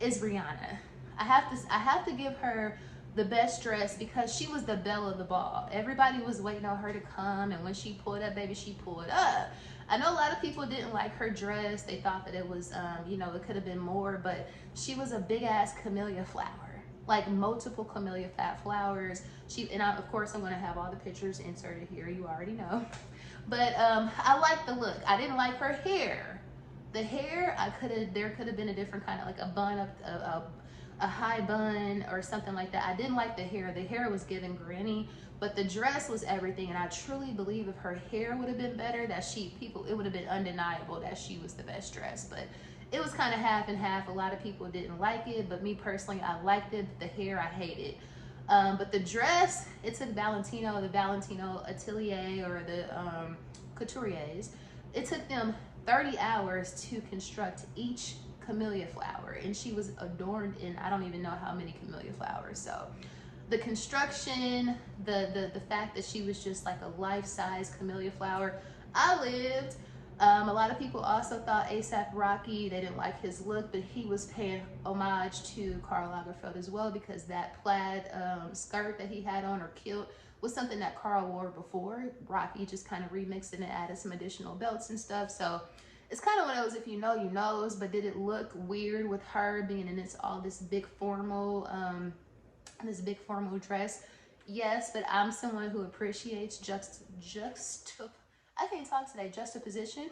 is Rihanna. I have to give her the best dress because she was the belle of the ball. Everybody was waiting on her to come, and when she pulled up, baby, she pulled up. I know a lot of people didn't like her dress. They thought that it was, you know, it could have been more, but she was a big ass camellia flower, like multiple camellia fat flowers. Of course, I'm gonna have all the pictures inserted here. You already know, but I like the look. I didn't like her hair. The hair, there could have been a different kind of like a bun up, a high bun or something like that. I didn't like the hair. The hair was giving granny, but the dress was everything. And I truly believe if her hair would have been better, it would have been undeniable that she was the best dress. But it was kind of half and half. A lot of people didn't like it, but me personally, I liked it. The hair, I hated. But the dress, it took the Valentino Atelier or the couturiers. It took them 30 hours to construct each camellia flower, and she was adorned in I don't even know how many camellia flowers. So the construction, the fact that she was just like a life-size camellia flower, I lived. A lot of people also thought A$AP Rocky, they didn't like his look, but he was paying homage to Karl Lagerfeld as well, because that plaid skirt that he had on, or kilt, was something that Karl wore before. Rocky just kind of remixed it and added some additional belts and stuff. So it's kind of one of those, if you know, you knows. But did it look weird with her being in this big formal dress? Yes, but I'm someone who appreciates I can't talk today, juxtaposition.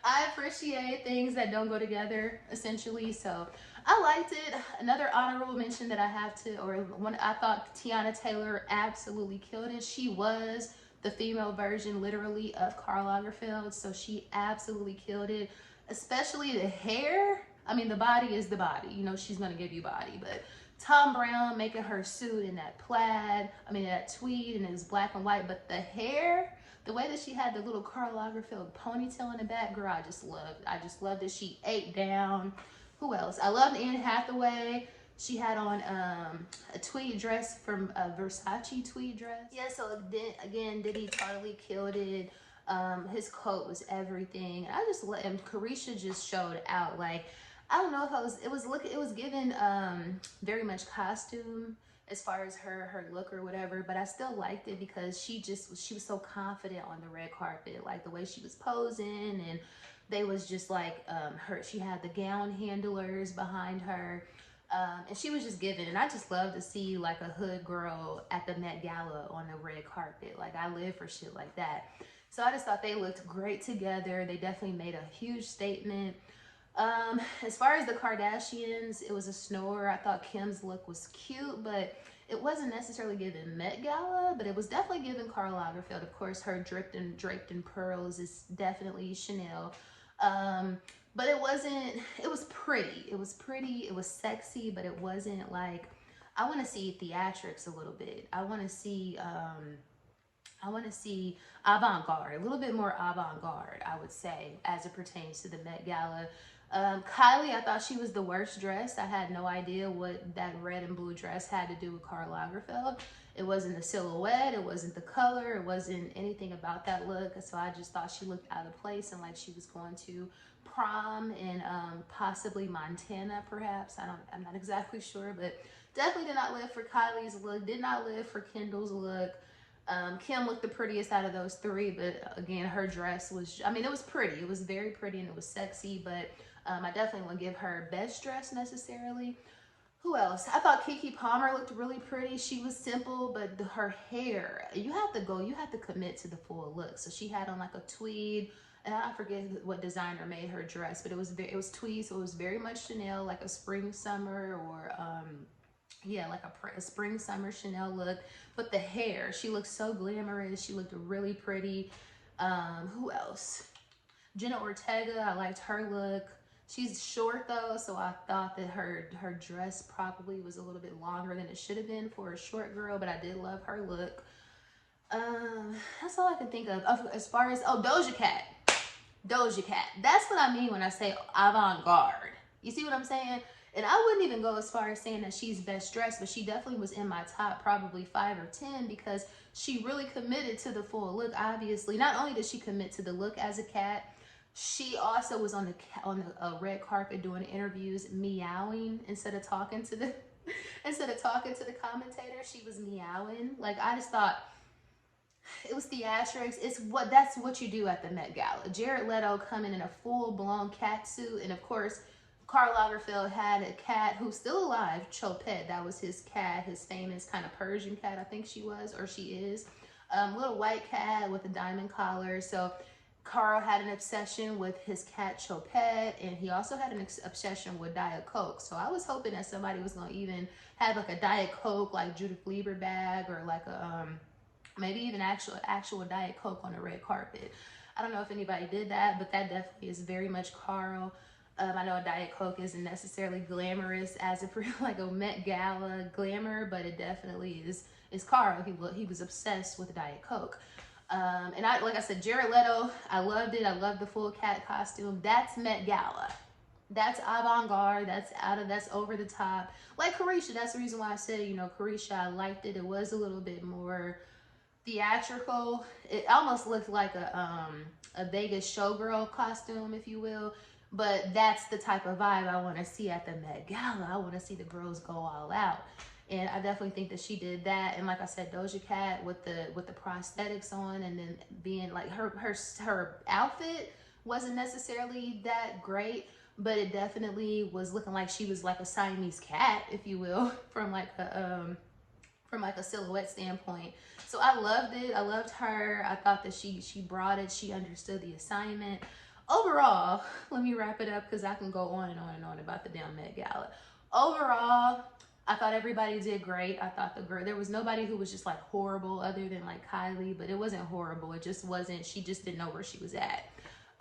I appreciate things that don't go together, essentially. So I liked it. Another honorable mention that I have to, or one, I thought Tiana Taylor absolutely killed it. She was the female version, literally, of Karl Lagerfeld. So she absolutely killed it, especially the hair. I mean, the body is the body. You know, she's going to give you body. But Tom Brown making her suit in that plaid, that tweed, and it was black and white. But the hair, the way that she had the little Karl Lagerfeld ponytail in the back, girl, I just loved it. She ate down. Who else? I loved Anne Hathaway. She had on a tweed dress from a Versace tweed dress. Yeah, so again, Diddy totally killed it. His coat was everything. And Carisha just showed out. Like, I don't know if it was given very much costume as far as her look or whatever, but I still liked it because she was so confident on the red carpet, like the way she was posing, and they was just like she had the gown handlers behind her, and she was just giving. And I just love to see like a hood girl at the Met Gala on the red carpet. Like, I live for shit like that. So I just thought they looked great together. They definitely made a huge statement. As far as the Kardashians, it was a snore. I thought Kim's look was cute, but it wasn't necessarily given Met Gala, but it was definitely given Karl Lagerfeld. Of course, her draped in pearls is definitely Chanel. But it was pretty. It was pretty, it was sexy, but it wasn't like, I want to see theatrics a little bit. I want to see avant-garde, a little bit more avant-garde, I would say, as it pertains to the Met Gala. Kylie, I thought she was the worst dressed. I had no idea what that red and blue dress had to do with Karl Lagerfeld. It wasn't the silhouette, it wasn't the color, it wasn't anything about that look. So I just thought she looked out of place and like she was going to prom in possibly Montana, perhaps. I'm not exactly sure, but definitely did not live for Kylie's look, did not live for Kendall's look. Kim looked the prettiest out of those three, but again, her dress was, it was pretty. It was very pretty and it was sexy, but I definitely wouldn't give her best dress necessarily. Who else? I thought Keke Palmer looked really pretty. She was simple, but her hair, you have to commit to the full look. So she had on like a tweed, and I forget what designer made her dress, but it was tweed, so it was very much Chanel, like a spring summer, or yeah, like a spring summer Chanel look. But the hair, she looked so glamorous. She looked really pretty. Who else? Jenna Ortega, I liked her look. She's short though, so I thought that her dress probably was a little bit longer than it should have been for a short girl, but I did love her look. That's all I can think of. As far as, Doja Cat. That's what I mean when I say avant-garde. You see what I'm saying? And I wouldn't even go as far as saying that she's best dressed, but she definitely was in my top probably 5 or 10 because she really committed to the full look, obviously. Not only did she commit to the look as a cat, She also was on the red carpet doing interviews, meowing instead of talking to the instead of talking to the commentator. She was meowing. Like, I just thought it was theatrics. That's what you do at the Met Gala. Jared Leto coming in a full blown cat suit, and of course, Karl Lagerfeld had a cat who's still alive, Chopet. That was his cat, his famous kind of Persian cat, I think she was, or she is. Little white cat with a diamond collar. So Carl had an obsession with his cat Chopet, and he also had an obsession with Diet Coke. So I was hoping that somebody was gonna even have like a Diet Coke, like Judith Lieber bag, or like a maybe even actual Diet Coke on the red carpet. I don't know if anybody did that, but that definitely is very much Carl. I know a Diet Coke isn't necessarily glamorous as a like a Met Gala glamour, but it definitely is Carl. He was obsessed with Diet Coke. And like I said, Jared Leto, I loved it. I loved the full cat costume. That's Met Gala. That's avant-garde. That's over the top. Like Carisha, that's the reason why I said, Carisha, I liked it. It was a little bit more theatrical. It almost looked like a Vegas showgirl costume, if you will. But that's the type of vibe I want to see at the Met Gala. I want to see the girls go all out. And I definitely think that she did that. And like I said, Doja Cat with the prosthetics on, and then being like her outfit wasn't necessarily that great, but it definitely was looking like she was like a Siamese cat, if you will, from like a silhouette standpoint. So I loved it. I loved her. I thought that she brought it. She understood the assignment. Overall, let me wrap it up because I can go on and on and on about the damn Met Gala. Overall, I thought everybody did great. I thought there was nobody who was just like horrible other than like Kylie, but it wasn't horrible. It just wasn't, she just didn't know where she was at.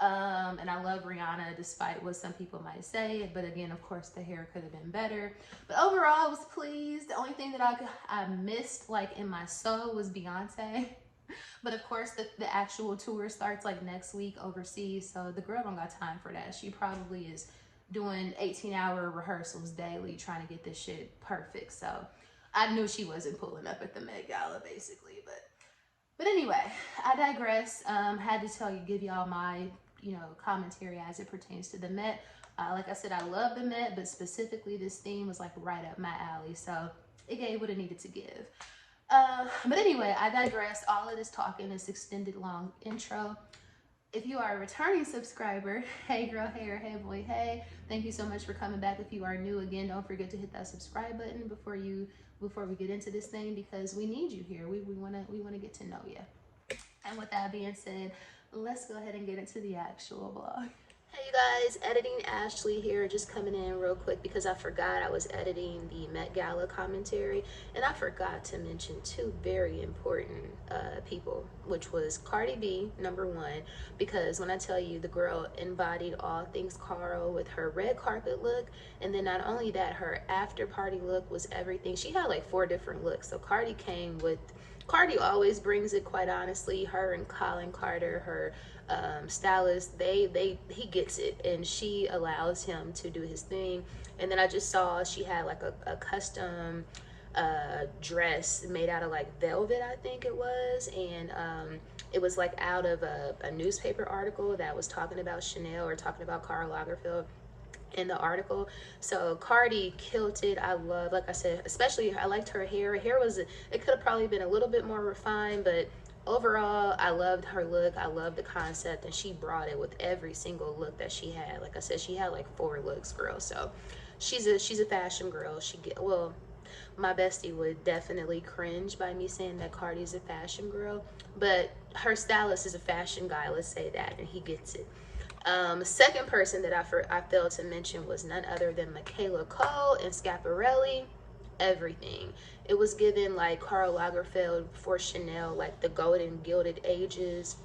And I love Rihanna despite what some people might say, but again, of course, the hair could have been better. But overall, I was pleased. The only thing that I missed like in my soul was Beyonce. But of course, the actual tour starts like next week overseas, so the girl don't got time for that. She probably is doing 18-hour rehearsals daily trying to get this shit perfect. So I knew she wasn't pulling up at the Met Gala, basically. But anyway, I digress. Had to give y'all my commentary as it pertains to the Met. Like I said, I love the Met, but specifically this theme was like right up my alley, so it gave what it needed to give. But anyway, I digress. All of this talking, this extended long intro. If you are a returning subscriber, hey girl, hey, or hey boy, hey, thank you so much for coming back. If you are new, again, don't forget to hit that subscribe button before we get into this thing, because we need you here. We want to get to know you. And with that being said, let's go ahead and get into the actual vlog. Hey you guys, editing Ashley here, just coming in real quick because I forgot I was editing the Met Gala commentary, and I forgot to mention two very important people, which was Cardi B, number one, because when I tell you the girl embodied all things Carl with her red carpet look, and then not only that, her after party look was everything. She had like 4 different looks. So Cardi always brings it, quite honestly. Her and Colin Carter, her stylist, he gets it, and she allows him to do his thing. And then I just saw she had like a custom dress made out of like velvet, I think it was, and it was like out of a newspaper article that was talking about Chanel, or talking about Karl Lagerfeld in the article. So Cardi killed it. I love, like I said, especially I liked her hair. Her hair it could have probably been a little bit more refined, but overall I loved her look. I loved the concept, and she brought it with every single look that she had. Like I said, she had like 4 looks, girl. So she's a fashion girl. My bestie would definitely cringe by me saying that Cardi's a fashion girl, but her stylist is a fashion guy, let's say that, and he gets it. Second person that I failed to mention was none other than Michaela Cole and Schiaparelli. Everything. It was given like Karl Lagerfeld for Chanel, like the golden gilded ages.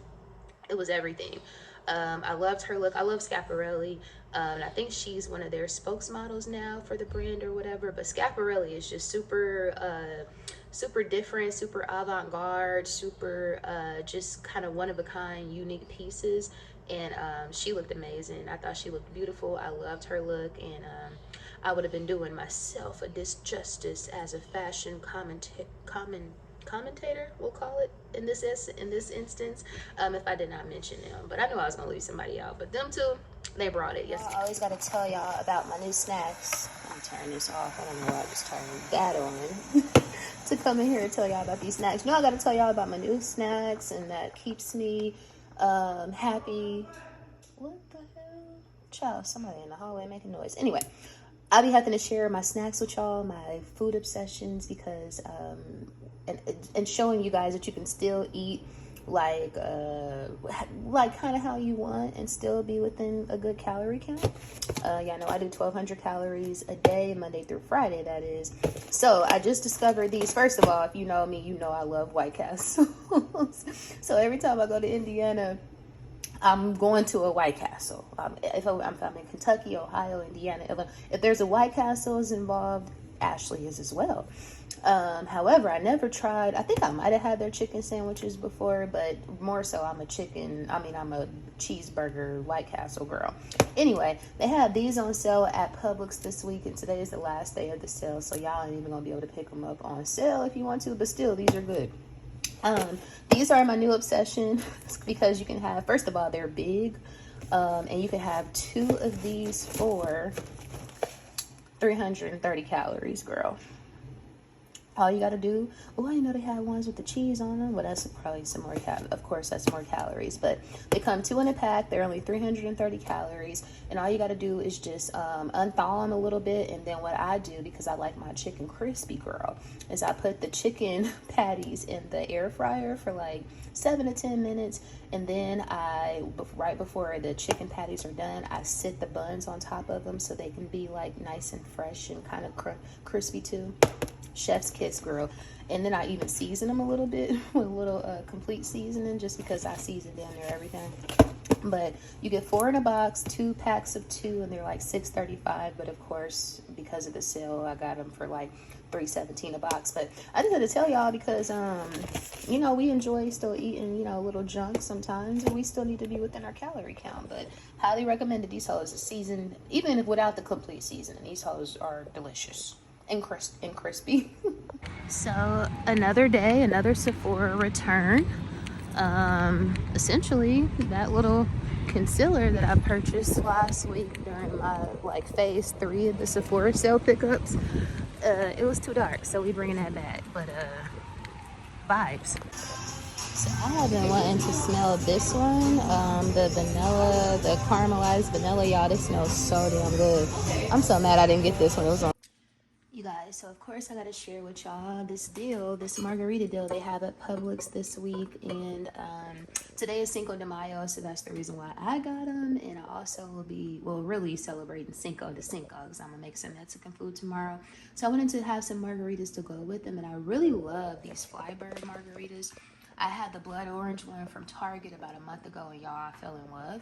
It was everything. I loved her look. I love Schiaparelli. I think she's one of their spokesmodels now for the brand or whatever, but Schiaparelli is just super different, super avant-garde, super just kind of one-of-a-kind, unique pieces. And she looked amazing. I thought she looked beautiful. I loved her look, and I would have been doing myself a disjustice as a fashion commentator, we'll call it in this instance, if I did not mention them. But I knew I was gonna leave somebody out, but them two, they brought it. Yes. I always gotta tell y'all about my new snacks. I'm turning this off. I don't know why I just turned that on. To come in here and tell y'all about these snacks. You know, I gotta tell y'all about my new snacks, and that keeps me happy. What the hell? Child, somebody in the hallway making noise. Anyway, I'll be having to share my snacks with y'all, my food obsessions, because and showing you guys that you can still eat like kind of how you want and still be within a good calorie count. Yeah, I know I do 1,200 calories a day, Monday through Friday, that is. So I just discovered these. First of all, if you know me, you know I love White Castles. So every time I go to Indiana, I'm going to a White Castle. If I'm in Kentucky, Ohio, Indiana, if there's a White Castles involved, Ashley is as well. However, I never tried. I think I might have had their chicken sandwiches before, but more so I'm a cheeseburger White Castle girl. Anyway, they have these on sale at Publix this week, and today is the last day of the sale, so y'all ain't even gonna be able to pick them up on sale if you want to, but still, these are good. These are my new obsession because you can have, first of all, they're big, and you can have 2 of these for 330 calories, girl. All you gotta do, oh, I didn't know they had ones with the cheese on them. Well, that's probably some more, of course, that's more calories, but they come 2 in a pack. They're only 330 calories, and all you gotta do is just unthaw them a little bit, and then what I do, because I like my chicken crispy, girl, is I put the chicken patties in the air fryer for like 7 to 10 minutes, and then right before the chicken patties are done, I sit the buns on top of them so they can be like nice and fresh and kind of crispy too. Chef's kiss, girl. And then I even season them a little bit with a little complete seasoning, just because I season damn near everything. But you get 4 in a box, 2 packs of 2, and they're like $6.35. But of course, because of the sale, I got them for like $3.17 a box. But I just had to tell y'all because you know, we enjoy still eating, you know, a little junk sometimes, and we still need to be within our calorie count. But highly recommended. These hoes are seasoned, even without the complete seasoning. These hoes are delicious and crispy. So another day, another Sephora return. Essentially that little concealer that I purchased last week during my like phase 3 of the Sephora sale pickups, it was too dark, so we bringing that back. But vibes. So I have been wanting to smell this one, the vanilla, the caramelized vanilla. Y'all, this smells so damn good. I'm so mad I didn't get this one. It was on. You guys, so of course I gotta share with y'all this deal, this margarita deal they have at Publix this week, and today is Cinco de Mayo, so that's the reason why I got them, and I also will be, well, really celebrating Cinco de Cinco, because I'm gonna make some Mexican food tomorrow, so I wanted to have some margaritas to go with them, and I really love these Flybird margaritas. I had the blood orange one from Target about a month ago, and y'all, I fell in love.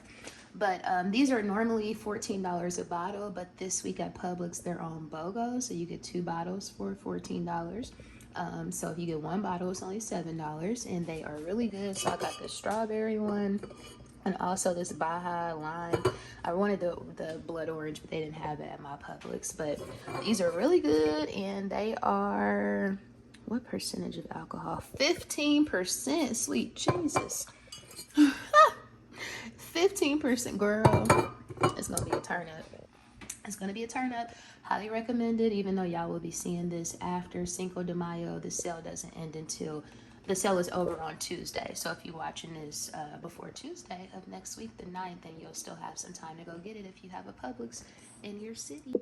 But these are normally $14 a bottle, but this week at Publix, they're on BOGO, so you get 2 bottles for $14. So if you get 1 bottle, it's only $7, and they are really good. So I got the strawberry one, and also this Baja lime. I wanted the blood orange, but they didn't have it at my Publix. But these are really good, and they are, what percentage of alcohol? 15%, sweet Jesus. 15%, girl. It's gonna be a turn up. It's gonna be a turn up. Highly recommended, even though y'all will be seeing this after Cinco de Mayo. The sale doesn't end until the sale is over on Tuesday. So if you're watching this before Tuesday of next week, the 9th, then you'll still have some time to go get it if you have a Publix in your city.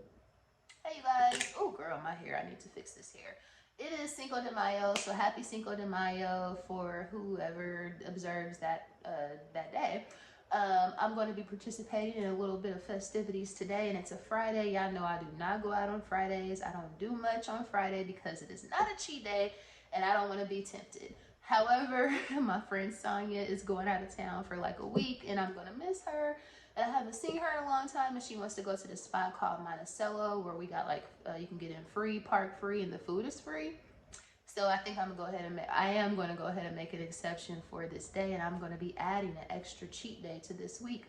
Hey, you guys. Oh, girl, my hair. I need to fix this hair. It is Cinco de Mayo, so happy Cinco de Mayo for whoever observes that that day. I'm going to be participating in a little bit of festivities today, and it's a Friday. Y'all know I do not go out on Fridays. I don't do much on Friday because it is not a cheat day, and I don't want to be tempted. However, my friend Sonia is going out of town for like a week, and I'm going to miss her. And I haven't seen her in a long time, and she wants to go to this spot called Monticello, where we got like, you can get in free, park free, and the food is free. So I think I am going to go ahead and make an exception for this day, and I'm going to be adding an extra cheat day to this week.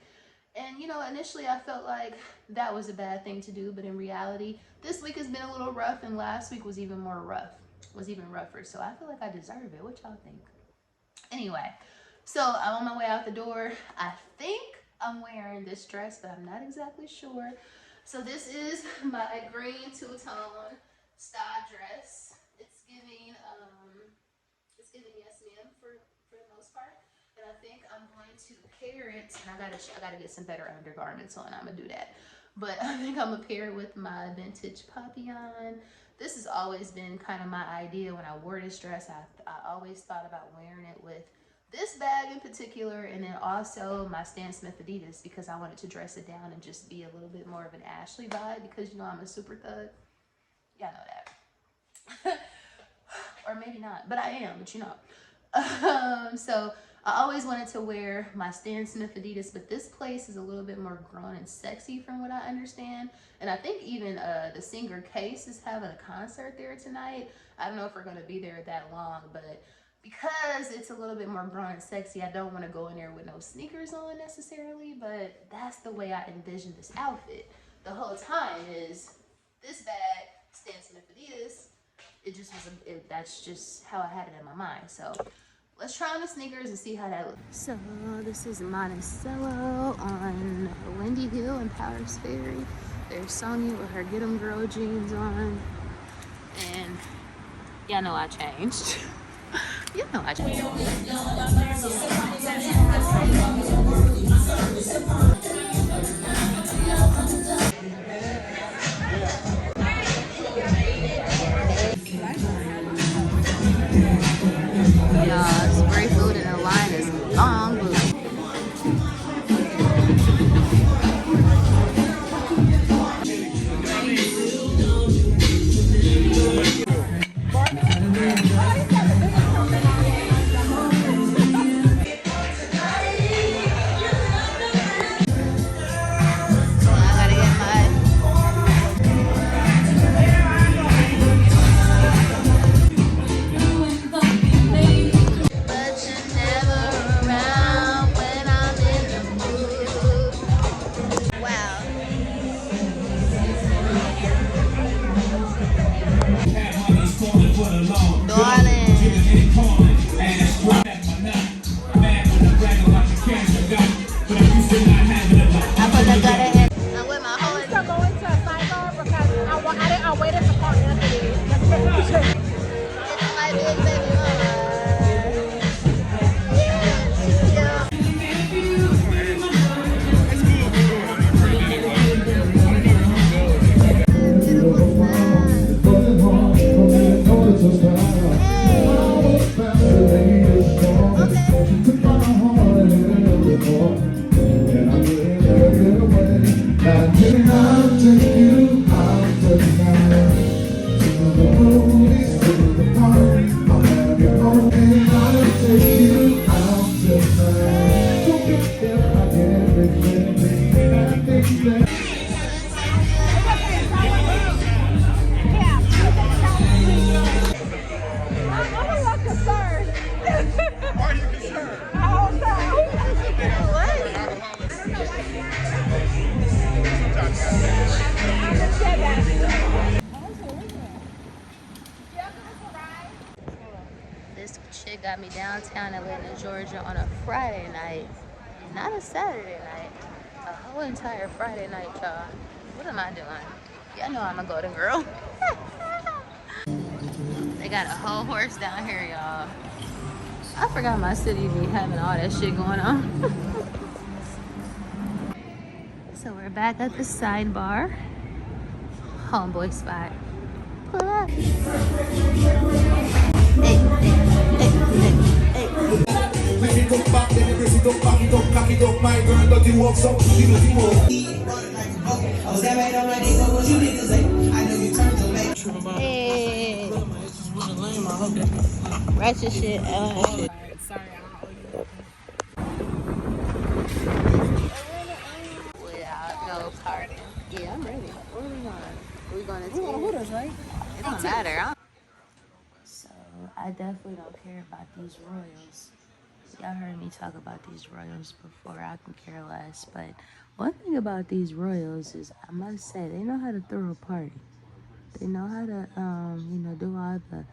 And you know, initially I felt like that was a bad thing to do, but in reality, this week has been a little rough, and last week was even more rough. was even rougher. So I feel like I deserve it. What y'all think? Anyway, so I'm on my way out the door. I think I'm wearing this dress, but I'm not exactly sure. So this is my green two-tone style dress. It's giving yes ma'am for the most part. And I think I'm going to pair it, and I gotta get some better undergarments on. I'm gonna do that. But I think I'm gonna pair it with my vintage papillon. This has always been kind of my idea when I wore this dress. I always thought about wearing it with this bag in particular, and then also my Stan Smith Adidas, because I wanted to dress it down and just be a little bit more of an Ashley vibe, because you know I'm a super thug. Y'all know that. Or maybe not, but I am, but you know. So I always wanted to wear my Stan Smith Adidas, but this place is a little bit more grown and sexy from what I understand. And I think even the singer Case is having a concert there tonight. I don't know if we're going to be there that long, but because it's a little bit more grown and sexy, I don't want to go in there with no sneakers on necessarily, but that's the way I envisioned this outfit the whole time. Is this bag, Stan Smith Adidas. It just was that's just how I had it in my mind. So let's try on the sneakers and see how that looks. So this is Monticello on Windy Hill and Powers Ferry. There's Sonya with her Get 'em Girl jeans on. And y'all know I changed. You know I changed. Y'all, spray food in the line is long. This chick got me downtown Atlanta, Georgia on a Friday night, not a Saturday night, a whole entire Friday night, y'all. What am I doing? Y'all know I'm a golden girl. They got a whole horse down here, y'all. I forgot my city be having all that shit going on. So we're back at the sidebar. Homeboy spot. Pull up. Hey, hey, hey, hey, hey. Ratchet shit. Sorry, without no party. Yeah, I'm ready. Where are we going? We're going to Hooters, right? It don't matter. So I definitely don't care about these Royals. Y'all heard me talk about these Royals before. I can care less. But one thing about these Royals is, I must say, they know how to throw a party. They know how to, you know, do all the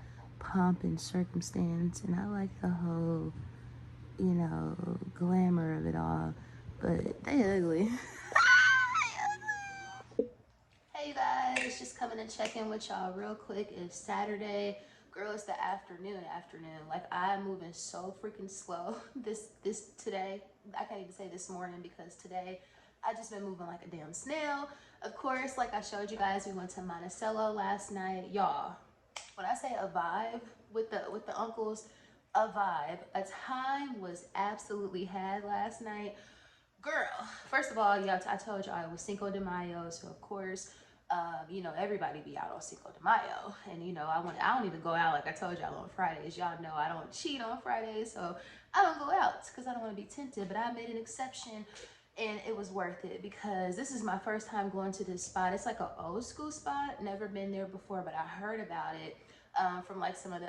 pomp and circumstance, and I like the whole, you know, glamour of it all, but they ugly. Hey you guys, just coming to check in with y'all real quick. It's Saturday. Girl, it's the afternoon. Like, I'm moving so freaking slow this today. I can't even say this morning because today I just been moving like a damn snail. Of course, like I showed you guys, we went to Monticello last night. Y'all, when I say a vibe with the uncles, a vibe. A time was absolutely had last night. Girl, first of all, yeah, I told y'all it was Cinco de Mayo, so of course, you know, everybody be out on Cinco de Mayo. And, you know, I don't even go out like I told y'all on Fridays. Y'all know I don't cheat on Fridays, so I don't go out because I don't want to be tempted. But I made an exception, and it was worth it because this is my first time going to this spot. It's like an old school spot. Never been there before, but I heard about it from like some of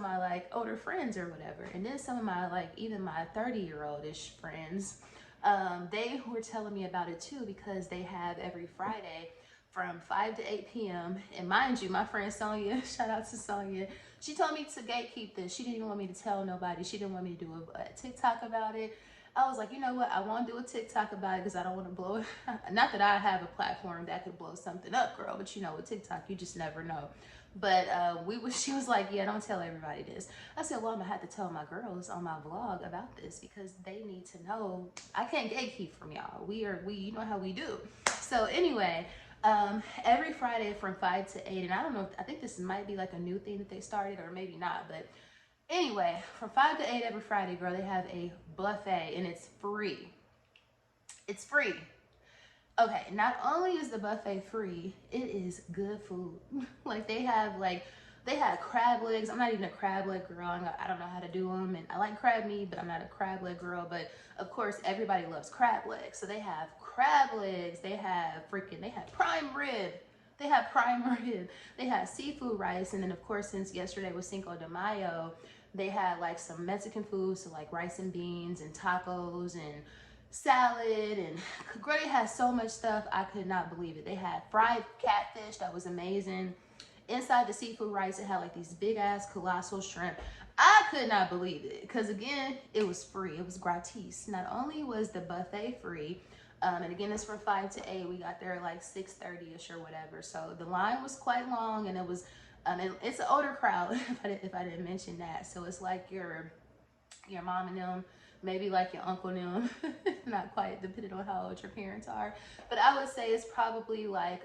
my like older friends or whatever. And then some of my like even my 30-year-old-ish friends, they were telling me about it too because they have every Friday from 5 to 8 p.m. And mind you, my friend Sonia, shout out to Sonia, she told me to gatekeep this. She didn't even want me to tell nobody. She didn't want me to do a TikTok about it. I was like, you know what? I won't do a TikTok about it because I don't want to blow it. Not that I have a platform that could blow something up, girl, but you know, with TikTok, you just never know. But she was like, yeah, don't tell everybody this. I said, well, I'm gonna have to tell my girls on my vlog about this because they need to know. I can't gatekeep from y'all. We you know how we do. So anyway, every Friday from 5 to 8, and I don't know, I think this might be like a new thing that they started or maybe not, but anyway, from 5 to 8 every Friday, girl, they have a buffet and it's free. It's free. Okay, not only is the buffet free, it is good food. Like they have crab legs. I'm not even a crab leg girl. I don't know how to do them, and I like crab meat, but I'm not a crab leg girl. But of course, everybody loves crab legs. So they have crab legs. They have prime rib. They have prime rib. They have seafood rice, and then of course, since yesterday was Cinco de Mayo, they had like some Mexican food, so like rice and beans and tacos and salad, and girl, they had so much stuff. I could not believe it. They had fried catfish that was amazing. Inside the seafood rice, it had like these big ass colossal shrimp. I could not believe it because again, it was free. It was gratis. Not only was the buffet free, and again, it's from 5 to 8. We got there at like 6:30ish or whatever. So the line was quite long, and it was it's an older crowd if I didn't mention that. So it's like your mom and them, maybe like your uncle and them, not quite, depending on how old your parents are. But I would say it's probably like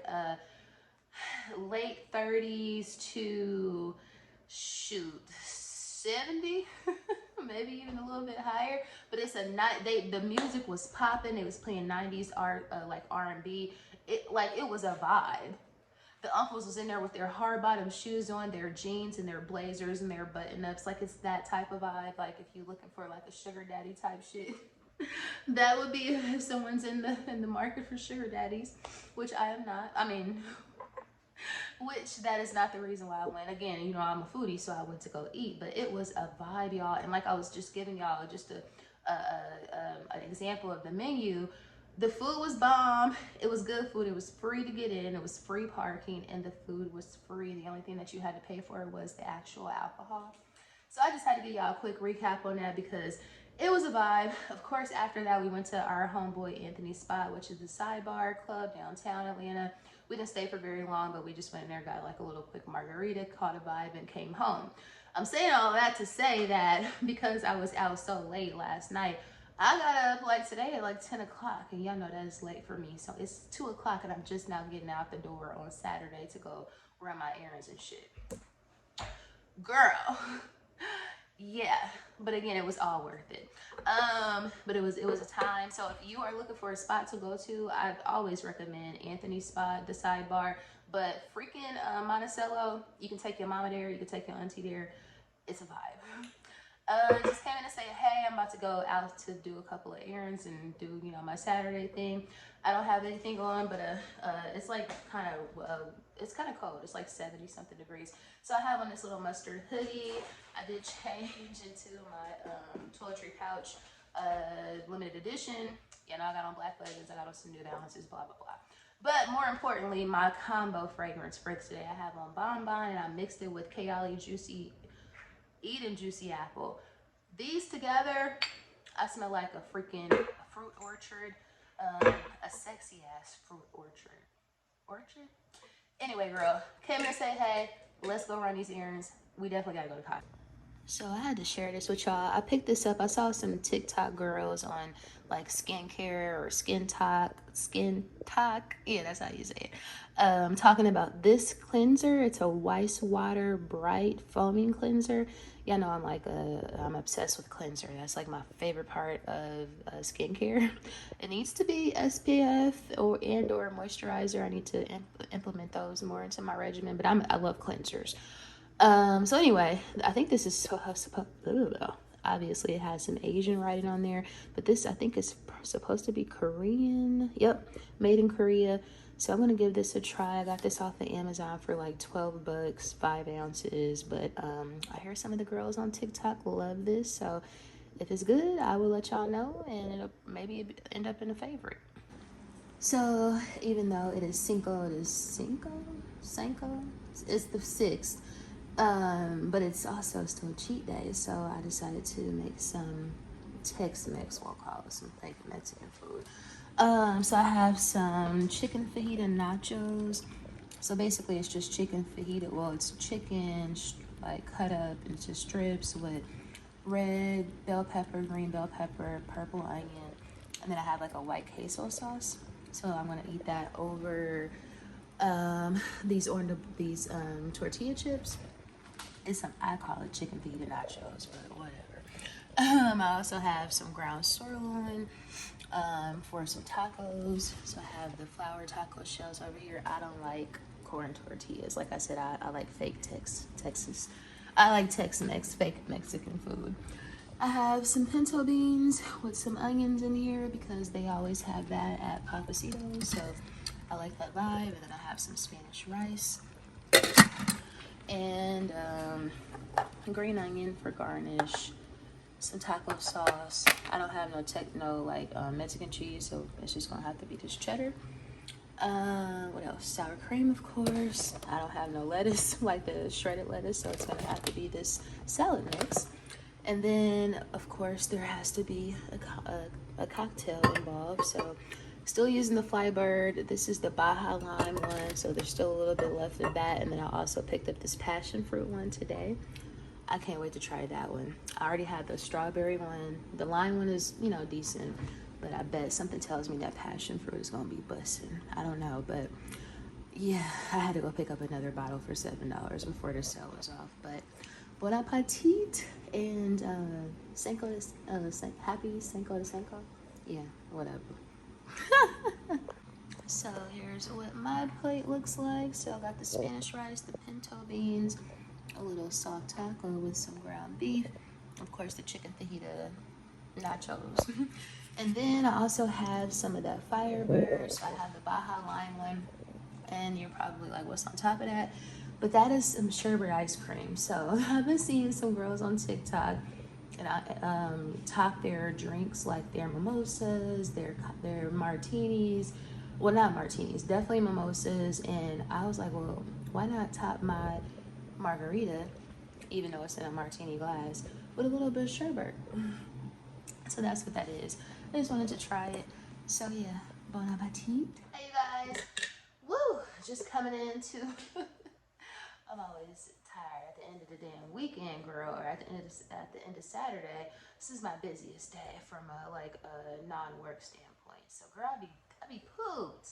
late 30s to 70, maybe even a little bit higher. But it's a night. The music was popping. It was playing 90s art, like R&B. It was a vibe. The uncles was in there with their hard bottom shoes on, their jeans and their blazers and their button ups. Like it's that type of vibe. Like if you're looking for like a sugar daddy type shit, that would be if someone's in the market for sugar daddies, which I am not. I mean, which that is not the reason why I went. Again, you know, I'm a foodie, so I went to go eat, but it was a vibe, y'all. And like I was just giving y'all just an example of the menu. The food was bomb. It was good food. It was free to get in. It was free parking, and the food was free. The only thing that you had to pay for was the actual alcohol. So I just had to give y'all a quick recap on that because it was a vibe. Of course, after that, we went to our homeboy Anthony's spot, which is the Sidebar Club downtown Atlanta. We didn't stay for very long, but we just went in there, got like a little quick margarita, caught a vibe, and came home. I'm saying all that to say that because I was out so late last night, I got up like today at like 10 o'clock, and y'all know that is late for me. So it's 2 o'clock, and I'm just now getting out the door on Saturday to go run my errands and shit. Girl, yeah. But again, it was all worth it. But it was a time. So if you are looking for a spot to go to, I'd always recommend Anthony's spot, the Sidebar. But freaking Monticello, you can take your mama there, you can take your auntie there. It's a vibe. Just came in to say, hey, I'm about to go out to do a couple of errands and do, you know, my Saturday thing. I don't have anything on, but it's like it's kind of cold. It's like 70 something degrees. So I have on this little mustard hoodie. I did change into my toiletry pouch, limited edition. You know, I got on black leggings. I got on some New Balances, blah, blah, blah. But more importantly, my combo fragrance for today, I have on Bonbon, and I mixed it with Kayali Juicy eating juicy apple. These together, I smell like a freaking fruit orchard, a sexy ass fruit orchard. Orchard? Anyway, girl, came in to say hey. Let's go run these errands. We definitely gotta go to Costco. So I had to share this with y'all. I picked this up. I saw some TikTok girls on like skincare or skin talk. Yeah, that's how you say it. Talking about this cleanser. It's a Weiss Water Bright Foaming Cleanser. Yeah, know I'm obsessed with cleanser. That's like my favorite part of skincare. It needs to be SPF or moisturizer. I need to implement those more into my regimen. But I love cleansers. So anyway, I think this is supposed obviously it has some Asian writing on there, but this I think is supposed to be Korean. Yep, made in Korea. So I'm gonna give this a try. I got this off of Amazon for like 12 bucks, 5 ounces. But I hear some of the girls on TikTok love this, so if it's good, I will let y'all know, and it'll maybe end up in a favorite. So even though it is Cinco, it's the 6th. But it's also still cheat day, so I decided to make some Tex-Mex, we'll call it some Mexican food. So I have some chicken fajita nachos. So basically it's just chicken fajita. Well, it's chicken like cut up into strips with red bell pepper, green bell pepper, purple onion, and then I have like a white queso sauce. So I'm gonna eat that over these tortilla chips. I call it chicken fajita nachos, but whatever. I also have some ground sirloin for some tacos. So I have the flour taco shells over here. I don't like corn tortillas. Like I said, I like fake Texas. I like Tex-Mex, fake Mexican food. I have some pinto beans with some onions in here because they always have that at Papacitos. So I like that vibe. And then I have some Spanish rice and green onion for garnish, some taco sauce. I don't have no Mexican cheese, so it's just gonna have to be this cheddar. What else? Sour cream, of course. I don't have no lettuce, like the shredded lettuce, so it's gonna have to be this salad mix. And then, of course, there has to be a cocktail involved. So, still using the Flybird. This is the Baja Lime one, so there's still a little bit left of that. And then I also picked up this passion fruit one today. I can't wait to try that one. I already had the strawberry one. The lime one is, decent, but I bet something tells me that passion fruit is gonna be busting. I don't know, but yeah, I had to go pick up another bottle for $7 before the sale was off. But bon appetit and happy Cinco de Cinco. Yeah, whatever. So here's what my plate looks like. So I got the Spanish rice, the pinto beans, a little soft taco with some ground beef, of course the chicken fajita nachos. And then I also have some of that Firebird. So I have the Baja Lime one, and you're probably like, what's on top of that? But that is some sherbet ice cream. So I've been seeing some girls on TikTok and I top their drinks like their mimosas, their martinis. Well, not martinis, definitely mimosas. And I was like, well, why not top my margarita, even though it's in a martini glass, with a little bit of sherbet? So that's what that is. I just wanted to try it. So yeah, bon appetit. Hey you guys, woo! Just coming into. I'm always tired at the end of the damn weekend, girl, or at the end of Saturday. This is my busiest day from a non-work standpoint. So, girl, I be pooped.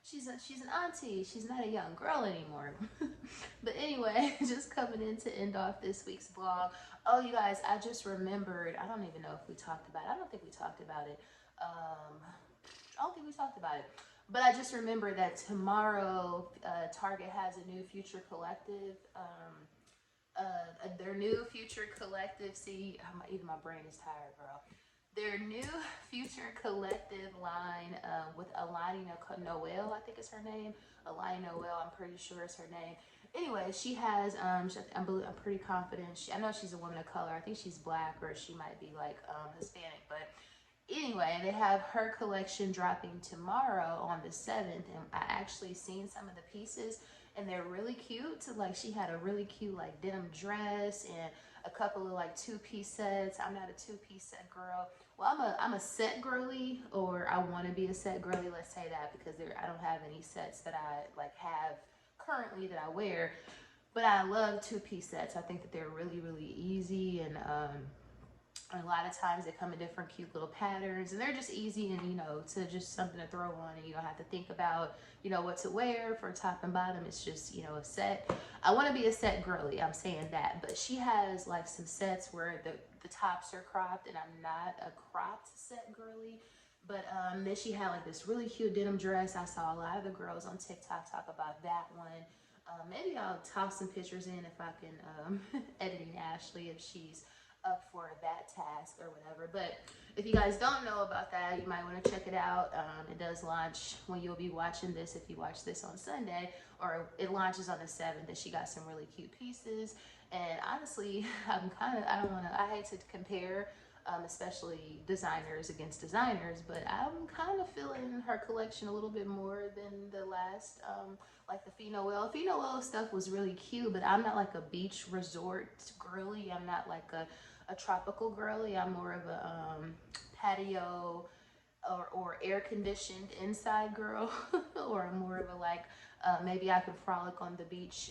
She's an auntie. She's not a young girl anymore. But anyway, just coming in to end off this week's vlog. Oh, you guys, I just remembered. I don't even know if we talked about it. I don't think we talked about it. I don't think we talked about it. But I just remember that tomorrow, Target has a new Future Collective. Their new Future Collective. See, even my brain is tired, girl. Their new Future Collective line with Alani Noel, I think is her name. Alani Noel, I'm pretty sure is her name. Anyway, she has, I'm pretty confident. I know she's a woman of color. I think she's black, or she might be like Hispanic, but anyway, they have her collection dropping tomorrow on the 7th, and I actually seen some of the pieces, and they're really cute. Like she had a really cute like denim dress and a couple of like two-piece sets. I'm not a two-piece set girl. Well, I'm a set girly, or I want to be a set girly. Let's say that, because I don't have any sets that I like have currently that I wear. But I love two-piece sets. I think that they're really, really easy, and a lot of times they come in different cute little patterns, and they're just easy, and to just something to throw on, and you don't have to think about what to wear for top and bottom. It's just a set. I want to be a set girly, I'm saying that. But she has like some sets where the tops are cropped, and I'm not a cropped set girly. But then she had like this really cute denim dress. I saw a lot of the girls on TikTok talk about that one. Maybe I'll toss some pictures in if I can, editing Ashley, if she's up for that task or whatever. But if you guys don't know about that, you might want to check it out. It does launch when you'll be watching this, if you watch this on Sunday, or it launches on the 7th, and she got some really cute pieces. And honestly, I hate to compare, especially designers against designers, but I'm kind of feeling her collection a little bit more than the last, like the Fee Noel. Fee Noel stuff was really cute, but I'm not like a beach resort girly. I'm not like a tropical girly. I'm more of a patio or air conditioned inside girl, or I'm more of a like maybe I could frolic on the beach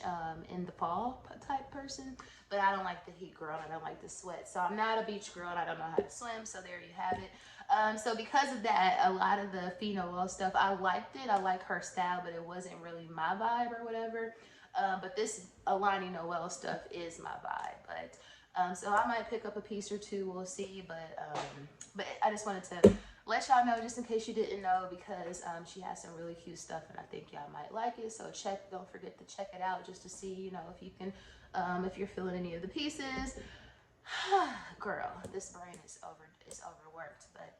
in the fall type person. But I don't like the heat girl, and I don't like the sweat. So I'm not a beach girl, and I don't know how to swim. So there you have it. So because of that, a lot of the Fee Noel stuff, I liked it. I like her style, but it wasn't really my vibe or whatever. But this Alani Noel stuff is my vibe. But so I might pick up a piece or two. We'll see. But I just wanted to let y'all know, just in case you didn't know, because she has some really cute stuff, and I think y'all might like it. So don't forget to check it out, just to see, if you can, if you're feeling any of the pieces. Girl, this brain is overworked. But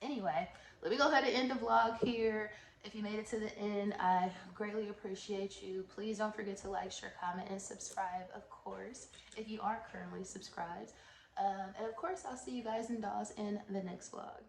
anyway, let me go ahead and end the vlog here. If you made it to the end, I greatly appreciate you. Please don't forget to like, share, comment, and subscribe, of course, if you aren't currently subscribed. And of course, I'll see you guys and dolls in the next vlog.